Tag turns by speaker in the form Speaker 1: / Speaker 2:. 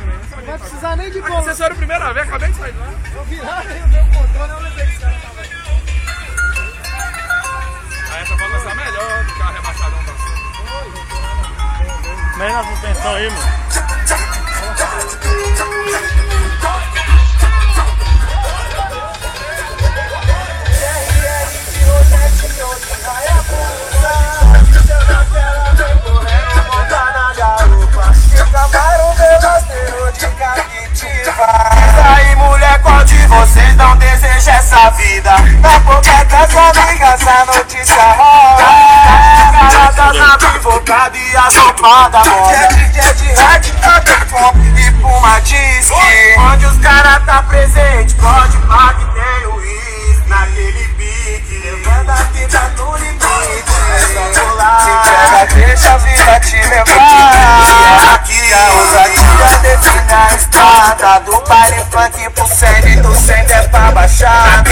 Speaker 1: Não vai precisar nem de bola.
Speaker 2: Vocês foram a primeira vez, acabei de sair de lá.
Speaker 1: Eu virar o meu controle, eu lembrei que esse cara tava aí.
Speaker 2: Aí essa pode lançar melhor do que a rebaixadão passou.
Speaker 3: Mexe na suspensão aí, mano.
Speaker 4: Vocês não desejam essa vida. Na boca das amigas a notícia rola. Cara das bivocada e a sopada moda. DJ de rádio, pop e puma disque. Onde os caras tá presente, pode pá que tem o risco. Naquele pique, levando a vida no limite. É só colar, se pega, deixa a vida te levar. Aqui a ousadia define a estrada. Do baile funk pro send, do send é pra baixar.